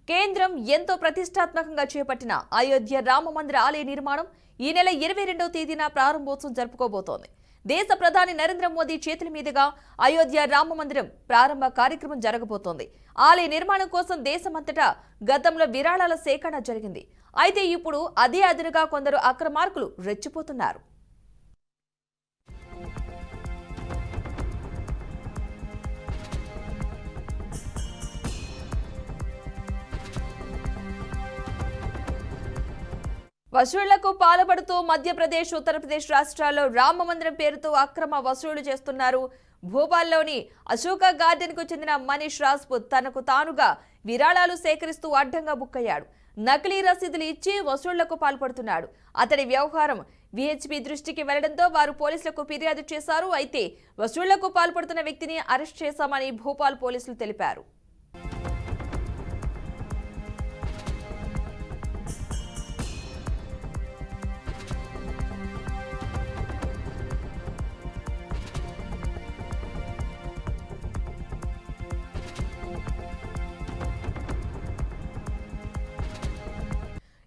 కేంద్రం ఎంతో ప్రతిష్టాత్మకంగా చేపట్టిన అయోధ్య రామ మందిర ఆలయ నిర్మాణం ఈ నెల 22వ తేదీన ప్రారంభోత్సవం జరుపుకోబోతోంది. దేశ ప్రధాని నరేంద్ర మోదీ చేతుల మీదుగా అయోధ్య రామ మందిరం ప్రారంభ కార్యక్రమం జరగబోతోంది. ఆలయ నిర్మాణం కోసం దేశమంతటా గతంలో విరాళాల సేకరణ జరిగింది. అయితే ఇప్పుడు అదే అదునుగా కొందరు అక్రమార్కులు రెచ్చిపోతున్నారు. వసూళ్లకు పాల్పడుతూ మధ్యప్రదేశ్, ఉత్తరప్రదేశ్ రాష్ట్రాల్లో రామ మందిరం పేరుతో అక్రమ వసూళ్లు చేస్తున్నారు. భోపాల్లోని అశోక గార్డెన్ కు చెందిన మనీష్ రాజ్పుత్ తనకు తానుగా విరాళాలు సేకరిస్తూ అడ్డంగా బుక్కయ్యాడు. నకిలీ రసీదులు ఇచ్చి వసూళ్లకు పాల్పడుతున్నాడు. అతడి వ్యవహారం విహెచ్పి దృష్టికి వెళ్లడంతో వారు పోలీసులకు ఫిర్యాదు చేశారు. అయితే వసూళ్లకు పాల్పడుతున్న వ్యక్తిని అరెస్ట్ చేశామని భోపాల్ పోలీసులు తెలిపారు.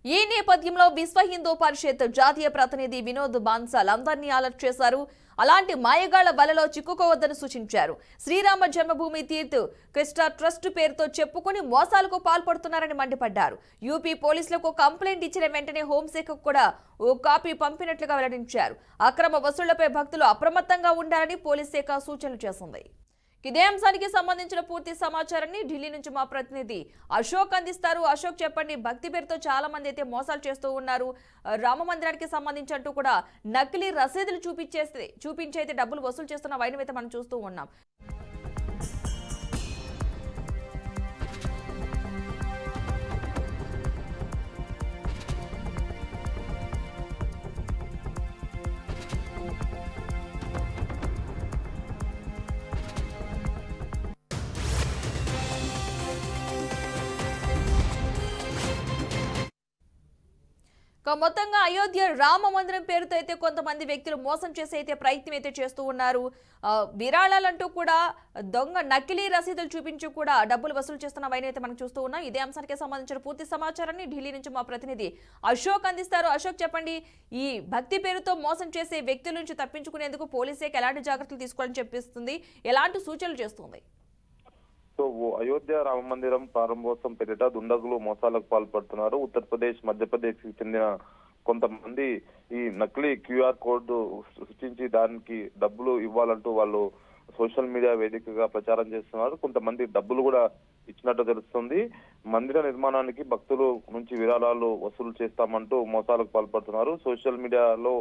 ఈ నేపథ్యంలో విశ్వ హిందూ పరిషత్ జాతీయ ప్రతినిధి వినోద్ బాన్సాల్ అందరినీ అలర్ట్ చేశారు. అలాంటి మాయగాళ్ల వలలో చిక్కుకోవద్దని సూచించారు. శ్రీరామ జన్మభూమి తీర్థ్ క్రిస్టా ట్రస్ట్ పేరుతో చెప్పుకుని మోసాలకు పాల్పడుతున్నారని మండిపడ్డారు. యూపీ పోలీసులకు కంప్లైంట్ ఇచ్చిన వెంటనే హోంశాఖకు కూడా ఓ కాపీ పంపినట్లుగా వెల్లడించారు. అక్రమ వసూళ్లపై భక్తులు అప్రమత్తంగా ఉండాలని పోలీస్ శాఖ సూచనలు చేసింది. ఇదే అంశానికి సంబంధించిన పూర్తి సమాచారాన్ని ఢిల్లీ నుంచి మా ప్రతినిధి అశోక్ అందిస్తారు. అశోక్, చెప్పండి. భక్తి పేరుతో చాలా మంది అయితే మోసాలు చేస్తూ ఉన్నారు. రామ మందిరానికి సంబంధించి అంటూ కూడా నకిలీ రసీదులు చూపించైతే డబ్బులు వసూలు చేస్తున్న వైనం అయితే మనం చూస్తూ ఉన్నాం. మొత్తంగా అయోధ్య రామ మందిరం పేరుతో అయితే కొంతమంది వ్యక్తులు మోసం చేసి అయితే ప్రయత్నం అయితే చేస్తూ ఉన్నారు. విరాళాలంటూ కూడా దొంగ నకిలీ రసీదులు చూపించి కూడా డబ్బులు వసూలు చేస్తున్న వైనైతే మనం చూస్తూ ఉన్నాం. ఇదే అంశానికి సంబంధించిన పూర్తి సమాచారాన్ని ఢిల్లీ నుంచి మా ప్రతినిధి అశోక్ అందిస్తారు. అశోక్, చెప్పండి. ఈ భక్తి పేరుతో మోసం చేసే వ్యక్తుల నుంచి తప్పించుకునేందుకు పోలీస్ శాఖ ఎలాంటి జాగ్రత్తలు తీసుకోవాలని చెప్పిస్తుంది, ఎలాంటి సూచనలు చేస్తుంది? సో అయోధ్య రామ మందిరం ప్రారంభోత్సవం పేరిట దుండగులు మోసాలకు పాల్పడుతున్నారు. ఉత్తరప్రదేశ్, మధ్యప్రదేశ్ కి చెందిన కొంతమంది ఈ నకిలీ క్యూఆర్ కోడ్ సృష్టించి దానికి డబ్బులు ఇవ్వాలంటూ వాళ్ళు సోషల్ మీడియా వేదికగా ప్రచారం చేస్తున్నారు. కొంతమంది డబ్బులు కూడా ఇచ్చినట్టు తెలుస్తుంది. మందిర నిర్మాణానికి భక్తుల నుంచి విరాళాలు వసూలు చేస్తామంటూ మోసాలకు పాల్పడుతున్నారు. సోషల్ మీడియాలో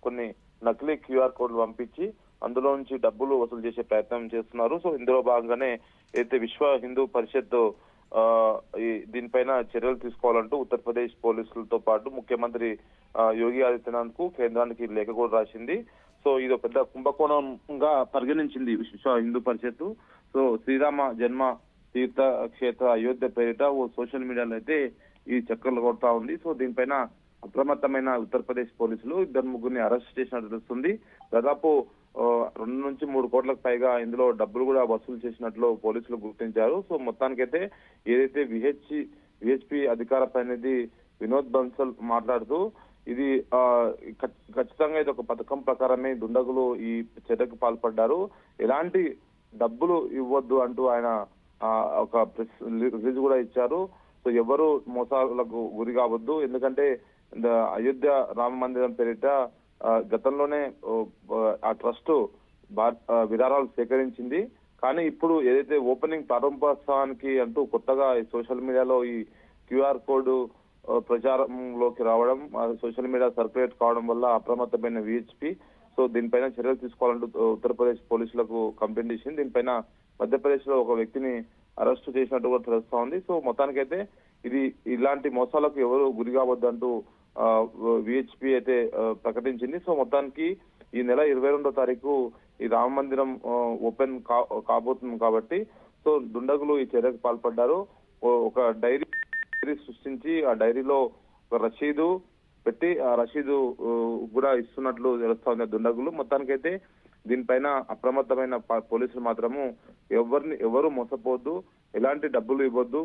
కొన్ని నకిలీ క్యూఆర్ కోడ్లు పంపించి అందులో నుంచి డబ్బులు వసూలు చేసే ప్రయత్నం చేస్తున్నారు. సో ఇందులో భాగంగానే అయితే విశ్వ హిందూ పరిషత్ దీనిపైన చర్యలు తీసుకోవాలంటూ ఉత్తరప్రదేశ్ పోలీసులతో పాటు ముఖ్యమంత్రి యోగి ఆదిత్యనాథ్ కు కేంద్రానికి లేఖ కూడా రాసింది. సో ఇది పెద్ద కుంభకోణంగా పరిగణించింది విశ్వ హిందూ పరిషత్. సో శ్రీరామ జన్మ తీర్థ క్షేత్ర అయోధ్య పేరిట ఓ సోషల్ మీడియాలో అయితే ఈ చక్కర్లు కొడతా ఉంది. సో దీనిపైన అప్రమత్తమైన ఉత్తరప్రదేశ్ పోలీసులు 2-3 అరెస్ట్ చేసినట్టు తెలుస్తుంది. దాదాపు 2 నుంచి 3 కోట్లకు పైగా ఇందులో డబ్బులు కూడా వసూలు చేసినట్లు పోలీసులు గుర్తించారు. సో మొత్తానికైతే ఏదైతే విహెచ్పి అధికార ప్రతినిధి వినోద్ బన్సల్ మాట్లాడుతూ ఇది ఖచ్చితంగా ఇది ఒక పథకం ప్రకారమే దుండగులు ఈ చర్యకు పాల్పడ్డారు, ఎలాంటి డబ్బులు ఇవ్వద్దు అంటూ ఆయన ఒక ప్రెస్ రిలీజ్ కూడా ఇచ్చారు. సో ఎవరు మోసాలకు గురి కావద్దు, ఎందుకంటే అయోధ్య రామ మందిరం పేరిట గతంలోనే ఆ ట్రస్ట్ విరాళాలు సేకరించింది. కానీ ఇప్పుడు ఏదైతే ఓపెనింగ్ ప్రారంభోత్సవానికి అంటూ కొత్తగా సోషల్ మీడియాలో ఈ క్యూఆర్ కోడ్ ప్రచారంలోకి రావడం, సోషల్ మీడియా సర్క్యులేట్ కావడం వల్ల అప్రమత్తమైన విహెచ్పి సో దీనిపైన చర్యలు తీసుకోవాలంటూ ఉత్తరప్రదేశ్ పోలీసులకు కంప్లైంట్ ఇచ్చింది. దీనిపైన మధ్యప్రదేశ్ లో ఒక వ్యక్తిని అరెస్ట్ చేసినట్టు కూడా తెలుస్తా ఉంది. సో మొత్తానికైతే ఇలాంటి మోసాలకు ఎవరు గురి కావద్దంటూ విహెచ్పి అయితే ప్రకటించింది. సో మొత్తానికి ఈ నెల 22వ తారీఖు ఈ రామ మందిరం ఓపెన్ కాబోతుంది కాబట్టి సో దుండగులు ఈ చర్యకు పాల్పడ్డారు. ఒక డైరీ సృష్టించి ఆ డైరీలో ఒక రసీదు పెట్టి ఆ రసీదు కూడా ఇస్తున్నట్లు తెలుస్తా దుండగులు. మొత్తానికైతే దీనిపైన అప్రమత్తమైన పోలీసులు మాత్రము ఎవరు మోసపోవద్దు, ఎలాంటి డబ్బులు ఇవ్వద్దు,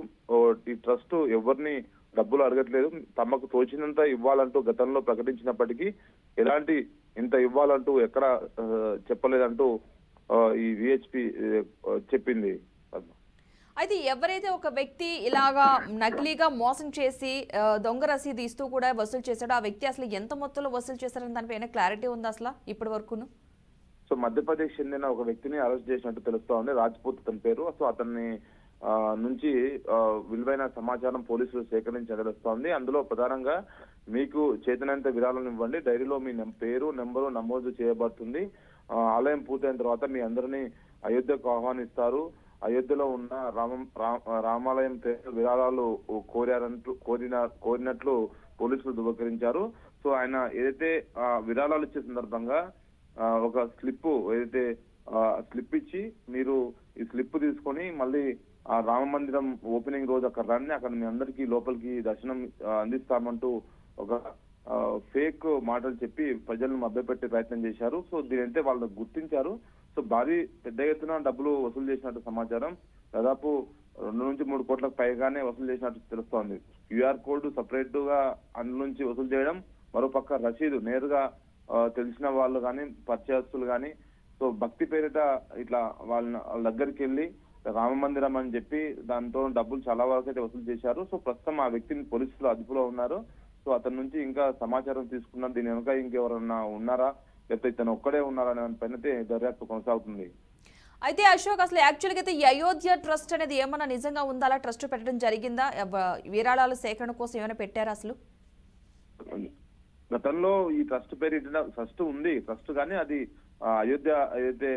ఈ ట్రస్ట్ ఎవరిని డబ్బులు అడగట్లేదు, తమకు తోచినంత ఇవ్వాలంటూ గతంలో ప్రకటించినప్పటికీ ఎలాంటి ఇంత ఇవ్వాలంటూ ఎక్కడ చెప్పలేదంటూ ఈ విహెచ్పి చెప్పింది. అయితే ఎవరైతే ఒక వ్యక్తి ఇలాగా నకిలీగా మోసం చేసి దొంగ రసీదు ఇస్తూ కూడా వసూలు చేశాడో ఆ వ్యక్తి అసలు ఎంత మొత్తంలో వసూలు చేశారని దానిపైన క్లారిటీ ఉందా అసలు ఇప్పటి వరకును? సో మధ్యప్రదేశ్ చెందిన ఒక వ్యక్తిని అరెస్ట్ చేసినట్టు తెలుస్తోంది. రాజ్పూత్ అతని పేరు. సో అతన్ని నుంచి విలువైన సమాచారం పోలీసులు సేకరించి తెలుస్తోంది. అందులో ప్రధానంగా మీకు చేతనంత విరాళం ఇవ్వండి, డైరీలో మీ పేరు నెంబరు నమోదు చేయబడుతుంది, ఆలయం పూర్తయిన తర్వాత మీ అందరినీ అయోధ్యకు ఆహ్వానిస్తారు, అయోధ్యలో ఉన్న రామాలయం విరాళాలు కోరినట్లు పోలీసులు ధృవీకరించారు. సో ఆయన ఏదైతే విరాళాలు ఇచ్చే సందర్భంగా ఒక స్లిప్ ఏదైతే స్లిప్ ఇచ్చి మీరు ఈ స్లిప్ తీసుకొని మళ్ళీ ఆ రామ మందిరం ఓపెనింగ్ రోజు అక్కడ రండి, అక్కడ మీ అందరికీ లోపలికి దర్శనం అందిస్తామంటూ ఒక ఫేక్ మాటలు చెప్పి ప్రజలను మభ్యపెట్టే ప్రయత్నం చేశారు. సో దీనైతే వాళ్ళు గుర్తించారు. సో భారీ పెద్ద ఎత్తున డబ్బులు వసూలు చేసినట్టు సమాచారం. దాదాపు 2 నుంచి 3 కోట్లకు పైగానే వసూలు చేసినట్టు తెలుస్తోంది. క్యూఆర్ కోడ్ సపరేట్ గా అందులో నుంచి వసూలు చేయడం, మరోపక్క రసీదు నేరుగా తెలిసిన వాళ్ళు కానీ పరిచయస్తులు కానీ సో భక్తి పేరిట ఇట్లా వాళ్ళ దగ్గరికి వెళ్ళి రామ మందిరం అని చెప్పి దాంతో డబ్బులు చాలా వరకు అయితే వసూలు చేశారు. సో ప్రస్తుతం ఆ వ్యక్తిని పోలీసులు అదుపులో ఉన్నారు. సో అతని నుంచి ఇంకా సమాచారం తీసుకున్నారు. దీని వెనుక ఇంకెవరన్నా ఉన్నారా లేకపోతే ఇతను ఒక్కడే ఉన్నారా అనే దానిపైన దర్యాప్తు కొనసాగుతుంది. అయితే అశోక్, అసలు యాక్చువల్గా అయితే ఈ అయోధ్య ట్రస్ట్ అనేది ఏమన్నా నిజంగా ఉందా? అలా ట్రస్ట్ పెట్టడం జరిగిందా? విరాళాల సేకరణ కోసం ఏమైనా పెట్టారా అసలు? గతంలో ఈ ట్రస్ట్ పేరు ట్రస్ట్ ఉంది, ట్రస్ట్ కానీ అది అయోధ్య ఏదైతే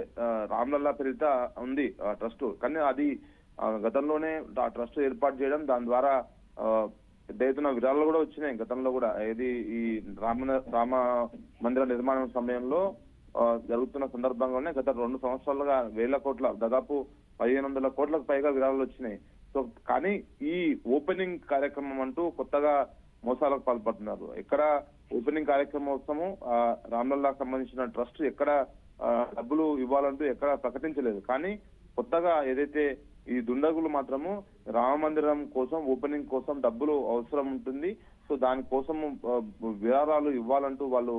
రామ్లల్లా పేరిట ఉంది ట్రస్ట్, కానీ అది గతంలోనే ఆ ట్రస్ట్ ఏర్పాటు చేయడం, దాని ద్వారా పెద్ద ఎత్తున విరాళాలు కూడా వచ్చినాయి గతంలో కూడా. ఏది ఈ రామ మందిర నిర్మాణం సమయంలో జరుగుతున్న సందర్భంగానే గత 2 సంవత్సరాలుగా వేల కోట్ల దాదాపు 1500 కోట్లకు పైగా విరాళాలు వచ్చినాయి. సో కానీ ఈ ఓపెనింగ్ కార్యక్రమం అంటూ కొత్తగా మోసాలకు పాల్పడుతున్నారు. ఎక్కడ ఓపెనింగ్ కార్యక్రమోత్సవం రామ్లల్లాకు సంబంధించిన ట్రస్ట్ ఎక్కడ డబ్బులు ఇవ్వాలంటూ ఎక్కడ ప్రకటించలేదు. కానీ కొత్తగా ఏదైతే ఈ దుండగులు మాత్రము రామ మందిరం కోసం ఓపెనింగ్ కోసం డబ్బులు అవసరం ఉంటుంది, సో దానికోసము విరాళాలు ఇవ్వాలంటూ వాళ్ళు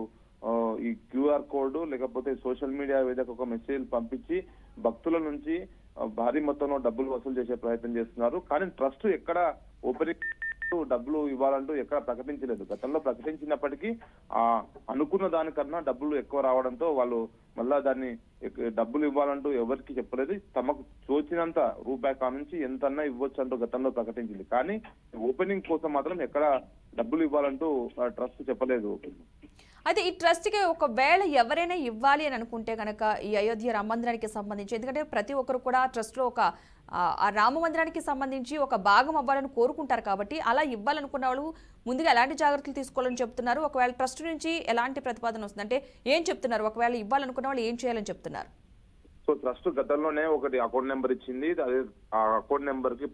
ఈ క్యూఆర్ కోడ్ లేకపోతే సోషల్ మీడియా వేదిక ఒక మెసేజ్ పంపించి భక్తుల నుంచి భారీ మొత్తంలో డబ్బులు వసూలు చేసే ప్రయత్నం చేస్తున్నారు. కానీ ట్రస్ట్ ఎక్కడ ఓపెనింగ్ డబ్బులు ఇవ్వాలంటూ ఎక్కడ ప్రకటించలేదు. గతంలో ప్రకటించినప్పటికీ అనుకున్న దానికన్నా డబ్బులు ఎక్కువ రావడంతో వాళ్ళు మళ్ళా దాన్ని డబ్బులు ఇవ్వాలంటూ ఎవరికి చెప్పలేదు. తమకు తోచినంత రూపాయి కానుంచి ఎంతన్నా ఇవ్వచ్చు అంటూ గతంలో ప్రకటించింది. కానీ ఓపెనింగ్ కోసం మాత్రం ఎక్కడ డబ్బులు ఇవ్వాలంటూ ట్రస్ట్ చెప్పలేదు. అయితే ఈ ట్రస్ట్కి ఒకవేళ ఎవరైనా ఇవ్వాలి అని అనుకుంటే కనుక ఈ అయోధ్య రామ మందిరానికి సంబంధించి, ఎందుకంటే ప్రతి ఒక్కరు కూడా ట్రస్ట్లో ఒక ఆ రామ మందిరానికి సంబంధించి ఒక భాగం అవ్వాలని కోరుకుంటారు కాబట్టి అలా ఇవ్వాలనుకున్న వాళ్ళు ముందుగా ఎలాంటి జాగ్రత్తలు తీసుకోవాలని చెప్తున్నారు? ఒకవేళ ట్రస్ట్ నుంచి ఎలాంటి ప్రతిపాదన వస్తుంది అంటే ఏం చెప్తున్నారు? ఒకవేళ ఇవ్వాలనుకున్న వాళ్ళు ఏం చేయాలని చెప్తున్నారు? సో ట్రస్ట్ గతంలోనే ఒకటి అకౌంట్ నెంబర్ ఇచ్చింది, అదే ఆ అకౌంట్ నెంబర్ కి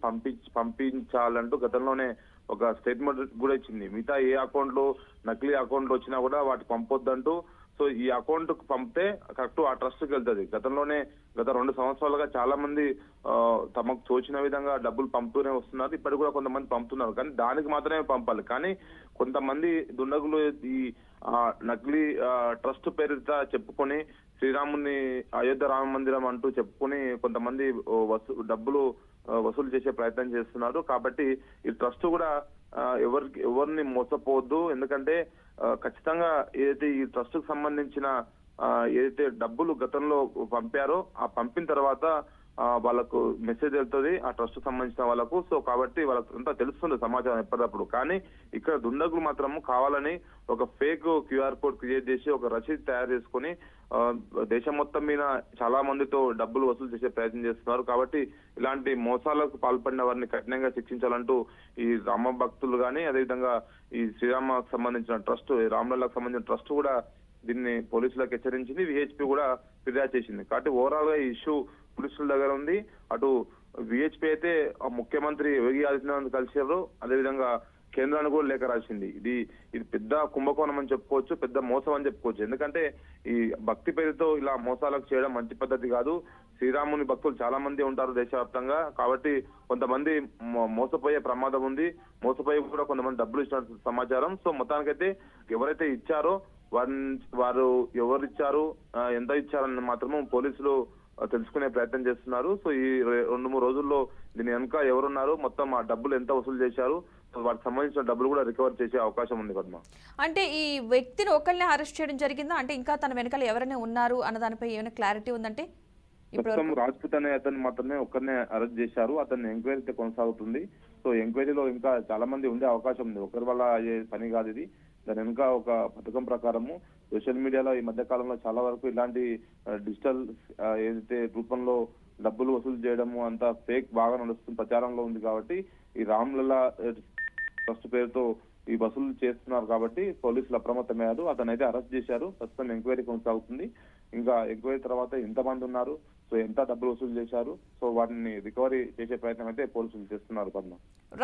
పంపించాలంటూ గతంలోనే ఒక స్టేట్మెంట్ కూడా ఇచ్చింది. మిగతా ఏ అకౌంట్లు నకిలీ అకౌంట్లు వచ్చినా కూడా వాటికి పంపొద్దంటూ. సో ఈ అకౌంట్ కు పంపితే కరెక్ట్ ఆ ట్రస్ట్ కి వెళ్తుంది. గతంలోనే గత 2 సంవత్సరాలుగా చాలా మంది తమకు తోచిన విధంగా డబ్బులు పంపుతూనే వస్తున్నారు. ఇప్పటికి కూడా కొంతమంది పంపుతున్నారు, కానీ దానికి మాత్రమే పంపాలి. కానీ కొంతమంది దుండగులు ఈ నకిలీ ట్రస్ట్ పేరిట చెప్పుకొని శ్రీరాముని అయోధ్య రామ మందిరం అంటూ చెప్పుకొని కొంతమంది డబ్బులు వసూలు చేసే ప్రయత్నం చేస్తున్నారు. కాబట్టి ఈ ట్రస్ట్ కూడా ఎవరిని మోసపోవద్దు. ఎందుకంటే ఖచ్చితంగా ఏదైతే ఈ ట్రస్ట్ కు సంబంధించిన ఏదైతే డబ్బులు గతంలో పంపారో ఆ పంపిన తర్వాత వాళ్ళకు మెసేజ్ వెళ్తుంది ఆ ట్రస్ట్ సంబంధించిన వాళ్ళకు. సో కాబట్టి వాళ్ళకు అంతా తెలుస్తుంది సమాచారం ఎప్పటికప్పుడు. కానీ ఇక్కడ దుండగులు మాత్రం కావాలని ఒక ఫేక్ క్యూఆర్ కోడ్ క్రియేట్ చేసి ఒక రసీదు తయారు చేసుకుని దేశం మొత్తం మీద చాలా మందితో డబ్బులు వసూలు చేసే ప్రయత్నం చేస్తున్నారు. కాబట్టి ఇలాంటి మోసాలకు పాల్పడిన వారిని కఠినంగా శిక్షించాలంటూ ఈ రామ భక్తులు కానీ అదేవిధంగా ఈ శ్రీరామకు సంబంధించిన ట్రస్ట్ రామలల్లాకు సంబంధించిన ట్రస్ట్ కూడా దీన్ని పోలీసులకు హెచ్చరించింది. విహెచ్పి కూడా ఫిర్యాదు చేసింది. కాబట్టి ఓవరాల్ గా ఈ ఇష్యూ పోలీసుల దగ్గర ఉంది. అటు విహెచ్పి అయితే ముఖ్యమంత్రి యోగి ఆదిత్యనాథ్ కలిసారు, అదేవిధంగా కేంద్రానికి కూడా లేఖ రాసింది. ఇది పెద్ద కుంభకోణం అని చెప్పుకోవచ్చు, పెద్ద మోసం అని చెప్పుకోవచ్చు. ఎందుకంటే ఈ భక్తి పేరుతో ఇలా మోసాలకు చేయడం మంచి పద్ధతి కాదు. శ్రీరాముని భక్తులు చాలా మంది ఉంటారు దేశవ్యాప్తంగా, కాబట్టి కొంతమంది మోసపోయే ప్రమాదం ఉంది. మోసపోయి కూడా కొంతమంది డబ్బులు ఇచ్చిన సమాచారం. సో మొత్తానికైతే ఎవరైతే ఇచ్చారో వారు ఎవరు ఇచ్చారు, ఎంత ఇచ్చారని మాత్రము పోలీసులు తెలుసుకునే ప్రయత్నం చేస్తున్నారు. సో ఈ 2-3 రోజుల్లో దీని వెనుక ఎవరున్నారు, మొత్తం ఆ డబ్బులు ఎంత వసూలు చేశారు, వాటికి సంబంధించిన డబ్బులు కూడా రికవర్ చేసే అవకాశం ఉంది పద్మ. అంటే ఈ వ్యక్తిని ఒకళ్ళనే అరెస్ట్ చేయడం జరిగిందా, అంటే ఇంకా తన వెనకాల ఎవరైనా ఉన్నారు అన్న దానిపై ఏమైనా క్లారిటీ ఉందంటే? ప్రస్తుతం రాజ్పుత్ అనే అతను మాత్రమే ఒక్కరినే అరెస్ట్ చేశారు. అతన్ని ఎంక్వైరీ అయితే కొనసాగుతుంది. సో ఎంక్వైరీలో ఇంకా చాలా మంది ఉండే అవకాశం ఉంది. ఒకరి వల్ల అయ్యే పని కాదు ఇది. దాని వెనుక ఒక పథకం ప్రకారము సోషల్ మీడియాలో ఈ మధ్య కాలంలో చాలా వరకు ఇలాంటి డిజిటల్ ఏదైతే రూపంలో డబ్బులు వసూలు చేయడము అంతా ఫేక్ బాగా నడుస్తుంది, ప్రచారంలో ఉంది. కాబట్టి ఈ రామ్లలా ట్రస్ట్ పేరుతో ఈ వసూలు చేస్తున్నారు కాబట్టి పోలీసులు అప్రమత్తమయ్యారు. అతనైతే అరెస్ట్ చేశారు. ప్రస్తుతం ఎంక్వైరీ కొనసాగుతుంది. ఇంకా ఎంక్వైరీ తర్వాత ఎంతమంది ఉన్నారు, సో ఎంత డబ్బులు వసూలు చేశారు, సో వాటిని రికవరీ చేసే ప్రయత్నం అయితే పోలీసులు చేస్తున్నారు Padma.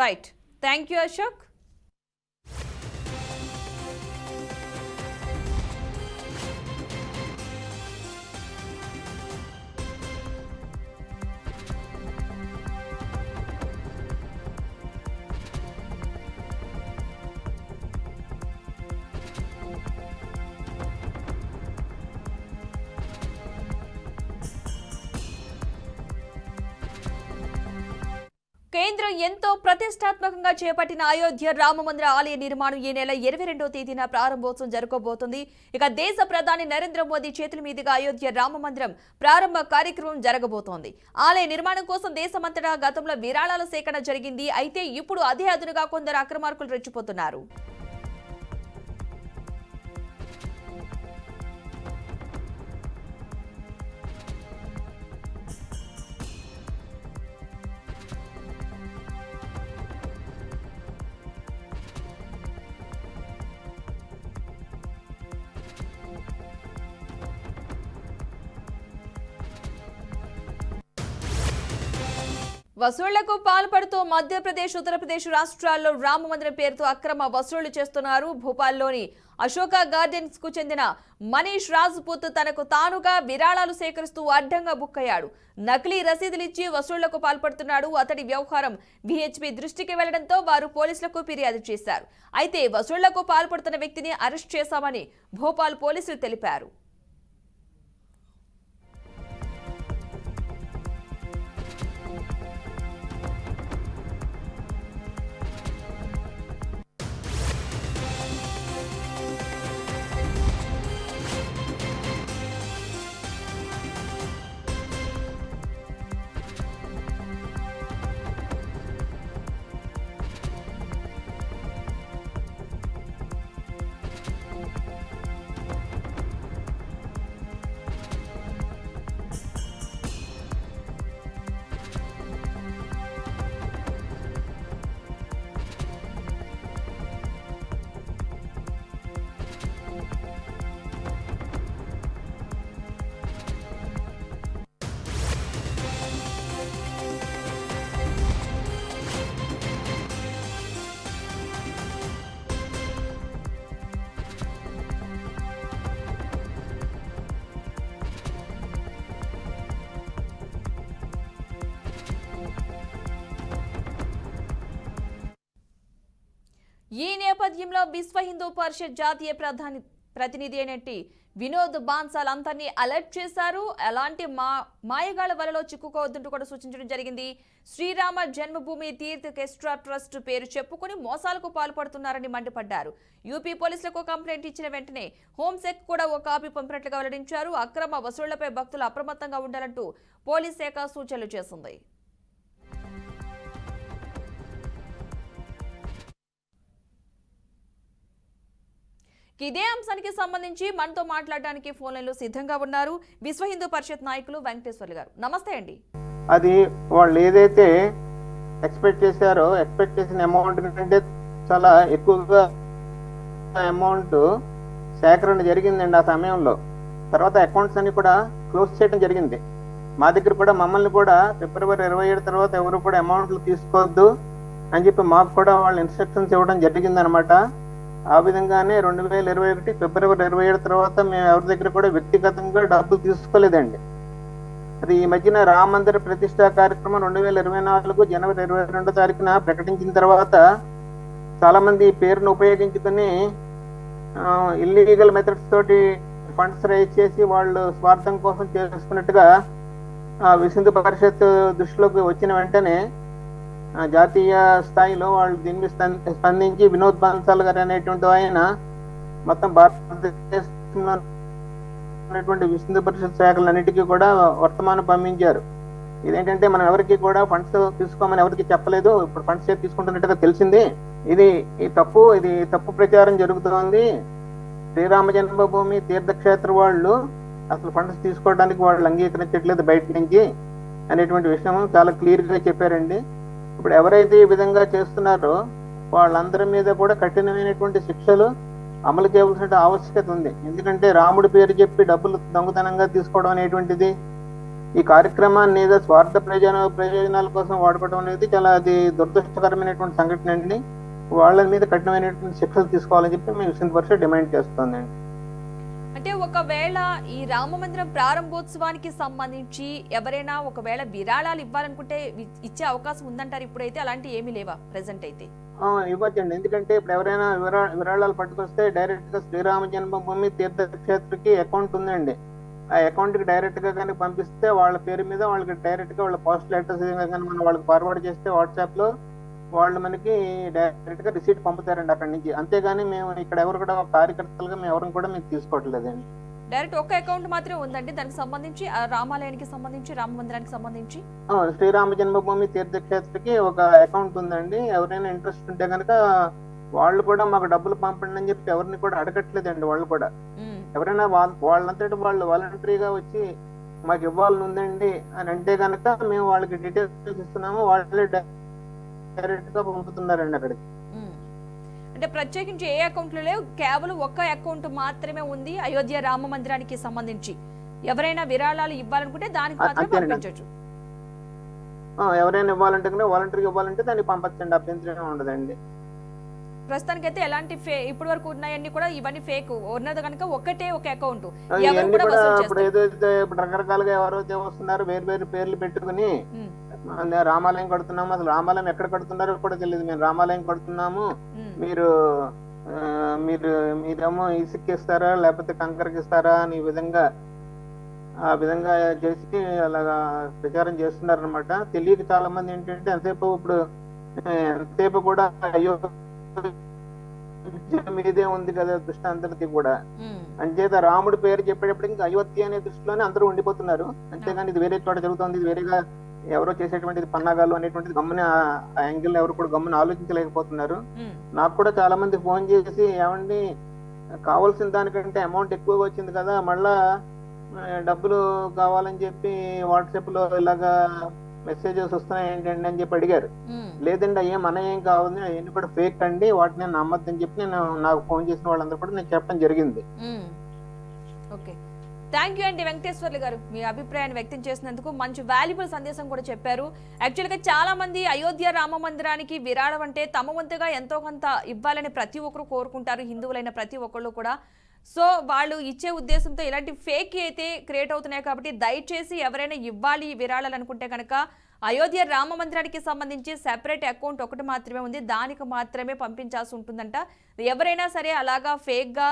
Right, thank you Ashok. కేంద్రం ఎంతో ప్రతిష్టాత్మకంగా చేపట్టిన అయోధ్య రామమందిర ఆలయ నిర్మాణం ఈ నెల 22వ తేదీన ప్రారంభోత్సవం జరగబోతోంది. ఇక దేశ ప్రధాని నరేంద్ర మోదీ చేతుల మీదుగా అయోధ్య రామమందిరం ప్రారంభ కార్యక్రమం జరగబోతోంది. ఆలయ నిర్మాణం కోసం దేశమంతటా గతంలో విరాళాల సేకరణ జరిగింది. అయితే ఇప్పుడు అదే అదునుగా కొందరు అక్రమార్కులు రెచ్చిపోతున్నారు. వసూళ్లకు పాల్పడుతూ మధ్యప్రదేశ్, ఉత్తరప్రదేశ్ రాష్ట్రాల్లో రామమందిరం పేరుతో అక్రమ వసూళ్లు చేస్తున్నారు. భోపాల్లోని అశోక గార్డెన్స్ కు చెందిన మనీష్ రాజ్పుత్ తనకు తానుగా విరాళాలు సేకరిస్తూ అడ్డంగా బుక్ అయ్యాడు. నకిలీ రసీదులిచ్చి వసూళ్లకు పాల్పడుతున్నాడు. అతడి వ్యవహారం విహెచ్పి దృష్టికి వెళ్లడంతో వారు పోలీసులకు ఫిర్యాదు చేశారు. అయితే వసూళ్లకు పాల్పడుతున్న వ్యక్తిని అరెస్ట్ చేశామని భోపాల్ పోలీసులు తెలిపారు. ఈ నేపథ్యంలో విశ్వ హిందూ పరిషత్ జాతీయ ప్రతినిధి అయినట్టి వినోద్ బాన్సాల్ అందరినీ అలర్ట్ చేశారు. ఎలాంటి మాయగాళ్ల వలలో చిక్కుకోవద్దంటూ కూడా సూచించడం జరిగింది. శ్రీరామ జన్మభూమి తీర్థ కెస్ట్రా ట్రస్ట్ పేరు చెప్పుకుని మోసాలకు పాల్పడుతున్నారని మండిపడ్డారు. యూపీ పోలీసులకు కంప్లైంట్ ఇచ్చిన వెంటనే హోంశాఖ కూడా ఓ కాపీ పంపినట్లుగా వెల్లడించారు. అక్రమ వసూళ్లపై భక్తులు అప్రమత్తంగా ఉండాలంటూ పోలీస్ శాఖ సూచనలు చేసింది. ఇదే అంశానికి సంబంధించి మనతో మాట్లాడడానికి ఫోన్ లైన్లో సిద్ధంగా ఉన్నారు విశ్వ హిందూ పరిషత్ నాయకులు వెంకటేశ్వర్లు గారు. నమస్తే అండి. అది వాళ్ళు ఏదైతే ఎక్స్పెక్ట్ చేశారో, ఎక్స్పెక్ట్ చేసిన అమౌంట్ కంటే చాలా ఎక్కువగా అమౌంట్ సేకరణ జరిగిందండి ఆ సమయంలో. తర్వాత అకౌంట్స్ అన్ని కూడా క్లోజ్ చేయడం జరిగింది. మా దగ్గర కూడా మమ్మల్ని కూడా ఫిబ్రవరి 27 తర్వాత ఎవరు కూడా అమౌంట్లు తీసుకోవద్దు అని చెప్పి మాకు కూడా వాళ్ళు ఇన్స్ట్రక్షన్స్ ఇవ్వడం జరిగిందనమాట. ఆ విధంగానే 2021 ఫిబ్రవరి 27 తర్వాత మేము ఎవరి దగ్గర కూడా వ్యక్తిగతంగా డబ్బులు తీసుకోలేదండి. అది ఈ మధ్యన రామ మందిర ప్రతిష్టా కార్యక్రమం 2024 జనవరి 22 తారీఖున ప్రకటించిన తర్వాత చాలా మంది ఈ పేరును ఉపయోగించుకొని ఇల్లీగల్ మెథడ్స్ తోటి ఫండ్స్ రైజ్ చేసి వాళ్ళు స్వార్థం కోసం చేసుకున్నట్టుగా విశ్వ హిందూ పరిషత్ దృష్టిలోకి వచ్చిన వెంటనే జాతీయ స్థాయిలో వాళ్ళు దీన్ని స్పందించి వినోద్ బన్సాల్ గారు అనేటువంటి ఆయన మొత్తం భారతదేశంలో ఉన్నటువంటి విశ్వ హిందూ పరిషత్ శాఖలన్నిటికీ కూడా వర్తమానం పంపించారు. ఇదేంటంటే మనం ఎవరికి కూడా ఫండ్స్ తీసుకోమని ఎవరికి చెప్పలేదు, ఇప్పుడు ఫండ్స్ తీసుకుంటున్నట్టుగా తెలిసింది. ఇది తప్పు ప్రచారం జరుగుతోంది. శ్రీరామ జన్మభూమి తీర్థక్షేత్ర వాళ్ళు అసలు ఫండ్స్ తీసుకోవడానికి వాళ్ళు అంగీకరించట్లేదు బయట నుంచి అనేటువంటి విషయం చాలా క్లియర్ గా చెప్పారండి. ఇప్పుడు ఎవరైతే ఈ విధంగా చేస్తున్నారో వాళ్ళందరి మీద కూడా కఠినమైనటువంటి శిక్షలు అమలు చేయవలసిన ఆవశ్యకత ఉంది. ఎందుకంటే రాముడి పేరు చెప్పి డబ్బులు దొంగతనంగా తీసుకోవడం అనేటువంటిది ఈ కార్యక్రమాన్ని ఏదో స్వార్థ ప్రయోజనాల కోసం వాడుకోవడం అనేది చాలా అది దురదృష్టకరమైనటువంటి సంఘటన అండి. వాళ్ళ మీద కఠినమైనటువంటి శిక్షలు తీసుకోవాలని చెప్పి మేము విశ్వ హిందూ పరిషత్ డిమాండ్ చేస్తుందండి. అంటే ఒకవేళ ఈ రామ మందిరం ప్రారంభోత్సవానికి సంబంధించి ఎవరైనా ఒకవేళ విరాళాలు ఇవ్వాలనుకుంటే ఇచ్చే అవకాశం ఉందంటారు ఇప్పుడైతే? అలాంటి ఏమీ లేవా ప్రెసెంట్ అయితే? ఇవ్వచ్చండి. ఎందుకంటే ఇప్పుడు ఎవరైనా విరాళాలు పట్టుకొస్తే డైరెక్ట్ గా శ్రీరామ జన్మభూమి తీర్థక్షేత్రకి అకౌంట్ ఉందండి. ఆ అకౌంట్ కి డైరెక్ట్ గా కానీ పంపిస్తే వాళ్ళ పేరు మీద వాళ్ళకి డైరెక్ట్ గా వాళ్ళ పోస్టల్ అడ్రస్ కానీ మనం వాళ్ళకి ఫార్వర్డ్ చేస్తే వాట్సాప్ లో వాళ్ళు మనకి డైరెక్ట్ గా రిసీట్ పంపుతారండి అక్కడి నుంచి. అంతేగాని మేము ఇక్కడ ఎవరు కూడా కార్యకర్తలుగా మేము ఎవరిని కూడా మేము తీసుకోవట్లేదండి. డైరెక్ట్ ఒక అకౌంట్ మాత్రమే ఉందండి దానికి సంబంధించి, రామాలయానికి సంబంధించి, రామ మందిరానికి సంబంధించి? శ్రీరామ జన్మభూమి తీర్థక్షేత్రకి ఒక అకౌంట్ ఉందండి. ఎవరైనా ఇంట్రెస్ట్ ఉంటే కనుక వాళ్ళు కూడా మాకు డబ్బులు పంపండి అని చెప్పి ఎవరిని కూడా అడగట్లేదండి. వాళ్ళు కూడా ఎవరైనా వాళ్ళంతటి వాళ్ళు వాలంటరీగా వచ్చి మాకు ఇవ్వాలని ఉందండి అని అంటే కనుక మేము వాళ్ళకి డీటెయిల్స్ ఇస్తున్నాము, వాళ్ళే డైరెక్ట్ గా పంపుతున్నారండి అక్కడికి. అంటే ప్రత్యేకించి ఏ అకౌంట్లు లేవు, కేవలం ఒక్క అకౌంట్ మాత్రమే ఉంది అయోధ్య రామ మందిరానికి సంబంధించి. ఎవరైనా విరాళాలు ఇవ్వాలనుకుంటే దానికి మాత్రం పంపించవచ్చు. ఎవరైనా ఇవ్వాలంటే కనుక వాలంటరీగా ఇవ్వాలంటే దానికి పంపచ్చండి, అభ్యంతరం ఉండదండి. ప్రస్తుతానికి అయితే ఎలాంటి ఇప్పటి వరకు ఉన్నాయన్నీ కూడా ఇవన్నీ ఫేక్ ఉన్నది కనుక ఒకటే ఒక అకౌంట్. ఇప్పుడు ఏదైతే ఇప్పుడు రకరకాలుగా ఎవరైతే వస్తున్నారు వేరు వేరు పేర్లు పెట్టుకుని రామాలయం కడుతున్నాము, అసలు రామాలయం ఎక్కడ కడుతున్నారో కూడా తెలియదు. మేము రామాలయం కడుతున్నాము, మీరేమో ఇసుక్కిస్తారా లేకపోతే కంకరకి ఇస్తారా అని ఆ విధంగా చేసి అలాగా ప్రచారం చేస్తున్నారు అనమాట. తెలియక చాలా మంది ఏంటంటే ఎంతసేపు కూడా అయ్యో మీదే ఉంది కదా దృష్టి అందరిది కూడా. అంచేత రాముడి పేరు చెప్పేటప్పుడు ఇంకా అయోధ్య అనే దృష్టిలోనే అందరూ ఉండిపోతున్నారు. అంతేగాని ఇది వేరే చోట జరుగుతుంది, ఇది వేరేగా ఎవరో చేసేటువంటిది పన్నాగాలు అనేటువంటిది గమ్మున ఆ యాంగిల్ ఎవరు కూడా గమ్మున ఆలోచించలేకపోతున్నారు. నాకు కూడా చాలా మంది ఫోన్ చేసి ఏమండి కావాల్సిన దానికంటే అమౌంట్ ఎక్కువగా వచ్చింది కదా, మళ్ళా డబ్బులు కావాలని చెప్పి వాట్సాప్ లో ఇలాగా మెసేజెస్ వస్తున్నాయి ఏంటండి అని చెప్పి అడిగారు. లేదండి అయ్యే మన ఏం కావాలి, అవన్నీ కూడా ఫేక్ అండి, వాటిని నమ్మద్దని చెప్పి నాకు ఫోన్ చేసిన వాళ్ళందరూ కూడా నేను చెప్పడం జరిగింది. థ్యాంక్ యూ అండి వెంకటేశ్వర్లు గారు, మీ అభిప్రాయాన్ని వ్యక్తం చేసినందుకు మంచి వాల్యుబుల్ సందేశం కూడా చెప్పారు. యాక్చువల్గా చాలా మంది అయోధ్య రామ మందిరానికి విరాళం అంటే తమ వంతుగా ఎంతో కొంత ఇవ్వాలని ప్రతి ఒక్కరు కోరుకుంటారు, హిందువులైన ప్రతి ఒక్కళ్ళు కూడా. సో వాళ్ళు ఇచ్చే ఉద్దేశంతో ఇలాంటి ఫేక్ అయితే క్రియేట్ అవుతున్నాయి. కాబట్టి దయచేసి ఎవరైనా ఇవ్వాలి విరాళాలు అనుకుంటే కనుక అయోధ్య రామ మందిరానికి సంబంధించి సెపరేట్ అకౌంట్ ఒకటి మాత్రమే ఉంది, దానికి మాత్రమే పంపించాల్సి ఉంటుందంట. ఎవరైనా సరే అలాగా ఫేక్గా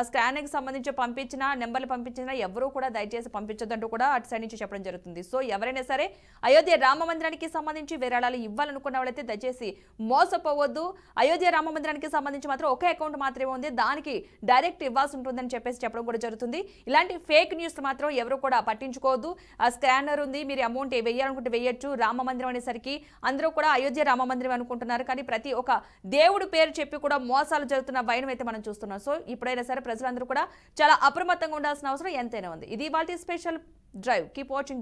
స్కానింగ్కి సంబంధించి పంపించినా నెంబర్లు పంపించినా ఎవరూ కూడా దయచేసి పంపించొద్దంటూ కూడా అటు సైడ్ నుంచి చెప్పడం జరుగుతుంది. సో ఎవరైనా సరే అయోధ్య రామ మందిరానికి సంబంధించి విరాళాలు ఇవ్వాలనుకున్న వాళ్ళైతే దయచేసి మోసపోవద్దు. అయోధ్య రామ మందిరానికి సంబంధించి మాత్రం ఒకే అకౌంట్ మాత్రమే ఉంది, దానికి డైరెక్ట్ ఇవ్వాల్సి ఉంటుందని చెప్పడం కూడా జరుగుతుంది. ఇలాంటి ఫేక్ న్యూస్ మాత్రం ఎవరు కూడా పట్టించుకోవద్దు. ఆ స్కానర్ ఉంది, మీరు అమౌంట్ వేయాలనుకుంటే వేయచ్చు. రామ మందిరం అనేసరికి అందరూ కూడా అయోధ్య రామ మందిరం అనుకుంటున్నారు, కానీ ప్రతి ఒక్క దేవుడు పేరు చెప్పి కూడా మోసాలు జరుగుతున్న వైనం అయితే మనం చూస్తున్నాం. సో ఇప్పుడైనా సరే ప్రజలందరూ కూడా చాలా అప్రమత్తంగా ఉండాల్సిన అవసరం ఎంతైనా ఉంది. ఇది ఇవాల్టి స్పెషల్ డ్రైవ్. Keep watching.